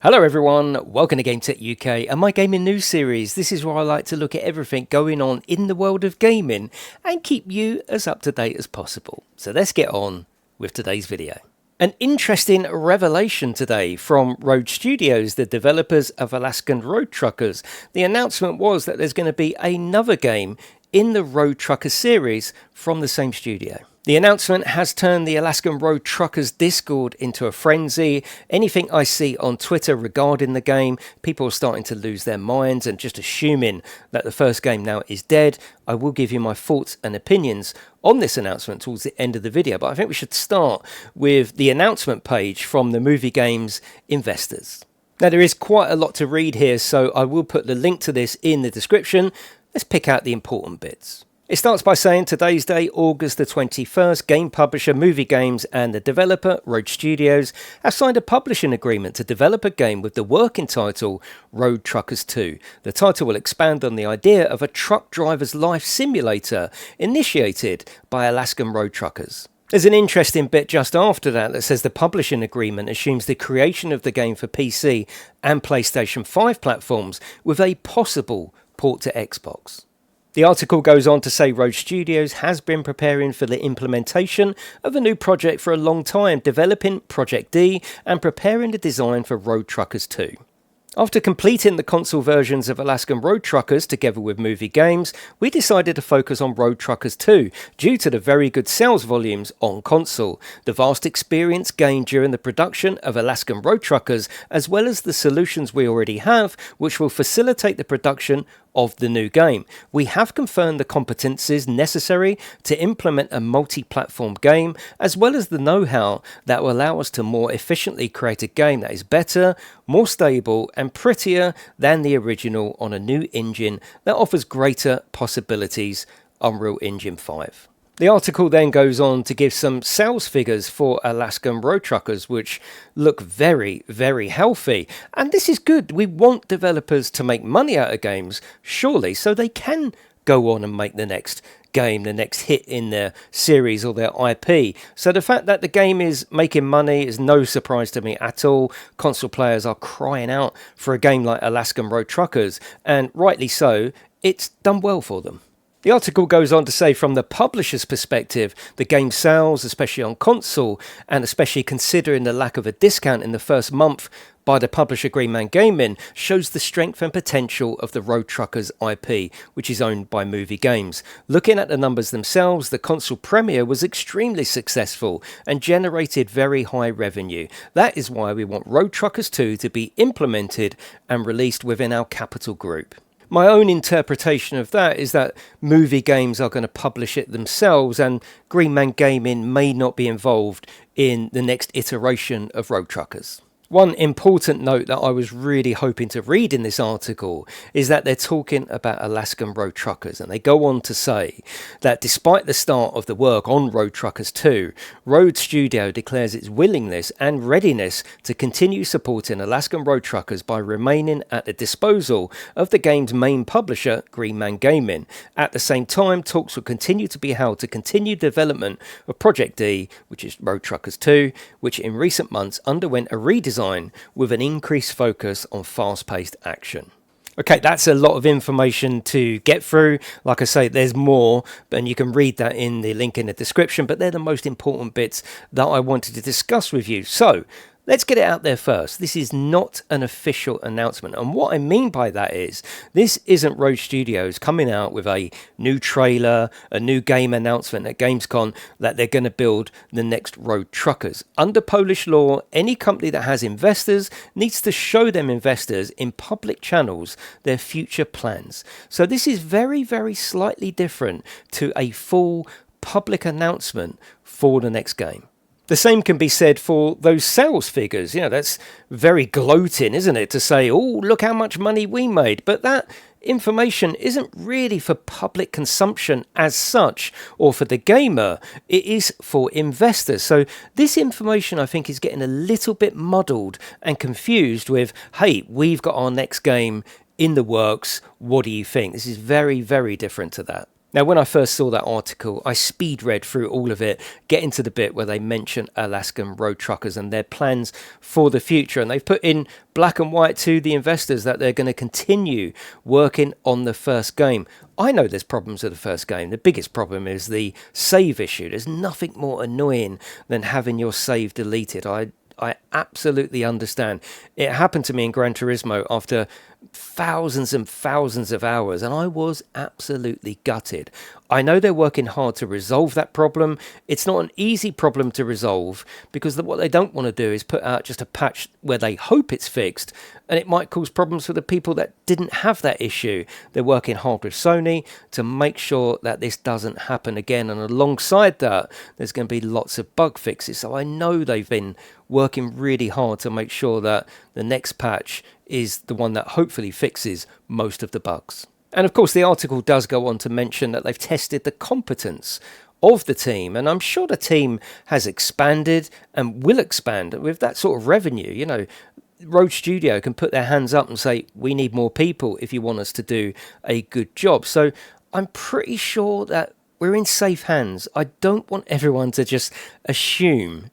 Hello everyone, welcome to GametechUK and my gaming news series. This is where I like to look at everything going on in the world of gaming and keep you as up to date as possible. So let's get on with today's video. An interesting revelation today from Road Studios, the developers of Alaskan Road Truckers. The announcement was that there's going to be another game in the Road Truckers series from the same studio. The announcement has turned the Alaskan Road Truckers Discord into a frenzy. Anything I see on Twitter regarding the game, people are starting to lose their minds and just assuming that the first game now is dead. I will give you my thoughts and opinions on this announcement towards the end of the video, but I think we should start with the announcement page from the Movie Games investors. Now there is quite a lot to read here, so I will put the link to this in the description. Let's pick out the important bits. It starts by saying today's day, August the 21st, game publisher Movie Games and the developer Road Studios have signed a publishing agreement to develop a game with the working title Road Truckers 2. The title will expand on the idea of a truck driver's life simulator initiated by Alaskan Road Truckers. There's an interesting bit just after that says the publishing agreement assumes the creation of the game for PC and PlayStation 5 platforms with a possible port to Xbox. The article goes on to say Road Studios has been preparing for the implementation of a new project for a long time, developing Project D and preparing the design for Road Truckers 2. After completing the console versions of Alaskan Road Truckers together with Movie Games, we decided to focus on Road Truckers 2 due to the very good sales volumes on console, the vast experience gained during the production of Alaskan Road Truckers, as well as the solutions we already have, which will facilitate the production of the new game. We have confirmed the competencies necessary to implement a multi-platform game, as well as the know-how that will allow us to more efficiently create a game that is better, more stable and prettier than the original on a new engine that offers greater possibilities, Unreal Engine 5. The article then goes on to give some sales figures for Alaskan Road Truckers, which look very, very healthy. And this is good. We want developers to make money out of games, surely, so they can go on and make the next game, the next hit in their series or their IP. So the fact that the game is making money is no surprise to me at all. Console players are crying out for a game like Alaskan Road Truckers, and rightly so. It's done well for them. The article goes on to say from the publisher's perspective, the game sales, especially on console, and especially considering the lack of a discount in the first month by the publisher Green Man Gaming, shows the strength and potential of the Road Truckers IP, which is owned by Movie Games. Looking at the numbers themselves, the console premiere was extremely successful and generated very high revenue. That is why we want Road Truckers 2 to be implemented and released within our Capital Group. My own interpretation of that is that Movie Games are going to publish it themselves and Green Man Gaming may not be involved in the next iteration of Road Truckers. One important note that I was really hoping to read in this article is that they're talking about Alaskan Road Truckers, and they go on to say that despite the start of the work on Road Truckers 2, Road Studio declares its willingness and readiness to continue supporting Alaskan Road Truckers by remaining at the disposal of the game's main publisher, Green Man Gaming. At the same time, talks will continue to be held to continue development of Project D, which is Road Truckers 2, which in recent months underwent a redesign with an increased focus on fast-paced action. Okay, that's a lot of information to get through. Like I say, there's more, and you can read that in the link in the description, but they're the most important bits that I wanted to discuss with you. So, let's get it out there first. This is not an official announcement. And what I mean by that is, this isn't Road Studios coming out with a new trailer, a new game announcement at Gamescom that they're going to build the next Road Truckers. Under Polish law, any company that has investors needs to show them investors in public channels their future plans. So this is very, very slightly different to a full public announcement for the next game. The same can be said for those sales figures. You know, that's very gloating, isn't it? To say, oh, look how much money we made. But that information isn't really for public consumption as such, or for the gamer. It is for investors. So this information, I think, is getting a little bit muddled and confused with, hey, we've got our next game in the works. What do you think? This is very, very different to that. Now, when I first saw that article, I speed read through all of it, getting to the bit where they mention Alaskan Road Truckers and their plans for the future. And they've put in black and white to the investors that they're going to continue working on the first game. I know there's problems with the first game. The biggest problem is the save issue. There's nothing more annoying than having your save deleted. I absolutely understand. It happened to me in Gran Turismo after thousands and thousands of hours, and I was absolutely gutted. I know they're working hard to resolve that problem. It's not an easy problem to resolve because what they don't want to do is put out just a patch where they hope it's fixed, and it might cause problems for the people that didn't have that issue. They're working hard with Sony to make sure that this doesn't happen again, and alongside that, there's going to be lots of bug fixes. So I know they've been working really hard to make sure that the next patch is the one that hopefully fixes most of the bugs. And of course, the article does go on to mention that they've tested the competence of the team, and I'm sure the team has expanded and will expand with that sort of revenue. You know, Road Studio can put their hands up and say, we need more people if you want us to do a good job. So I'm pretty sure that we're in safe hands. I don't want everyone to just assume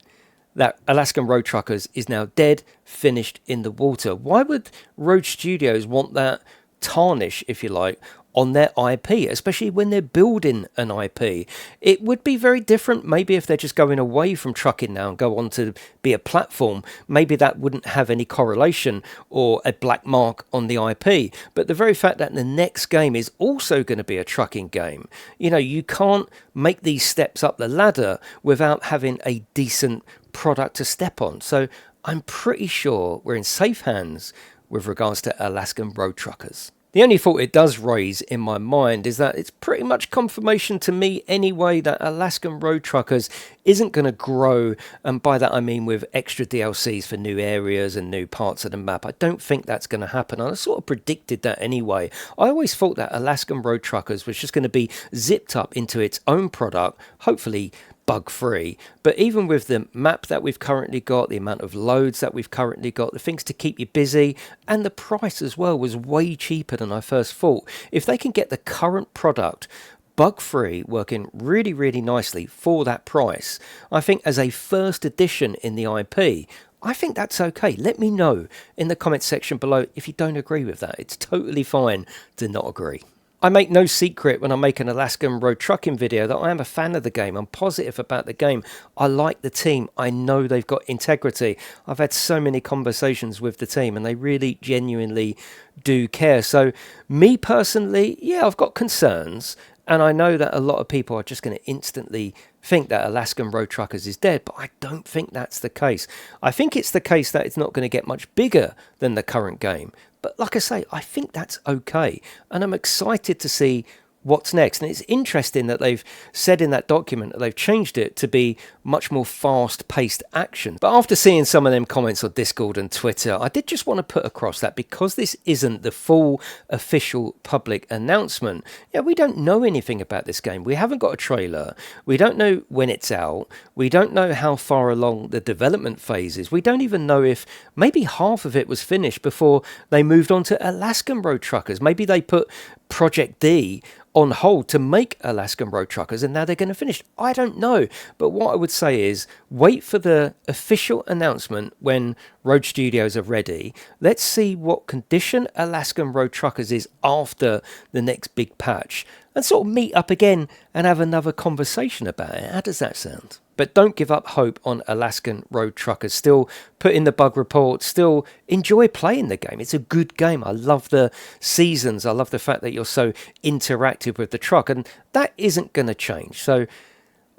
that Alaskan Road Truckers is now dead, finished in the water. Why would Road Studios want that tarnish, if you like, on their IP, especially when they're building an IP? It would be very different maybe if they're just going away from trucking now and go on to be a platform. Maybe that wouldn't have any correlation or a black mark on the IP. But the very fact that the next game is also going to be a trucking game, you know, you can't make these steps up the ladder without having a decent product to step on. So I'm pretty sure we're in safe hands with regards to Alaskan Road Truckers. The only thought it does raise in my mind is that it's pretty much confirmation to me anyway that Alaskan Road Truckers isn't going to grow, and by that I mean with extra DLCs for new areas and new parts of the map. I don't think that's going to happen, and I sort of predicted that anyway. I always thought that Alaskan Road Truckers was just going to be zipped up into its own product, hopefully bug-free. But even with the map that we've currently got, the amount of loads that we've currently got, the things to keep you busy, and the price as well was way cheaper than I first thought. If they can get the current product bug-free, working really, really nicely for that price, I think as a first edition in the IP, I think that's okay. Let me know in the comments section below if you don't agree with that. It's totally fine to not agree. I make no secret when I make an Alaskan Road Trucking video that I am a fan of the game. I'm positive about the game. I like the team. I know they've got integrity. I've had so many conversations with the team and they really genuinely do care. So me personally, yeah, I've got concerns. And I know that a lot of people are just going to instantly think that Alaskan Road Truckers is dead, but I don't think that's the case. I think it's the case that it's not going to get much bigger than the current game. But like I say, I think that's okay. And I'm excited to see what's next. And it's interesting that they've said in that document that they've changed it to be much more fast-paced action. But after seeing some of them comments on Discord and Twitter, I did just want to put across that because this isn't the full official public announcement, yeah, we don't know anything about this game. We haven't got a trailer. We don't know when it's out. We don't know how far along the development phase is. We don't even know if maybe half of it was finished before they moved on to Alaskan Road Truckers. Maybe they put Project D on hold to make Alaskan Road Truckers and now they're going to finish. I don't know. But what I would say is wait for the official announcement when Road Studios are ready. Let's see what condition Alaskan Road Truckers is after the next big patch and sort of meet up again and have another conversation about it. How does that sound? But don't give up hope on Alaskan Road Truckers. Still put in the bug report. Still enjoy playing the game. It's a good game. I love the seasons. I love the fact that you're so interactive with the truck. And that isn't going to change. So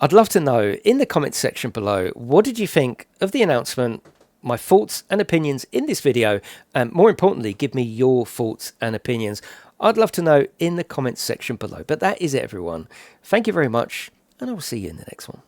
I'd love to know in the comments section below, what did you think of the announcement? My thoughts and opinions in this video. And more importantly, give me your thoughts and opinions. I'd love to know in the comments section below. But that is it, everyone. Thank you very much. And I will see you in the next one.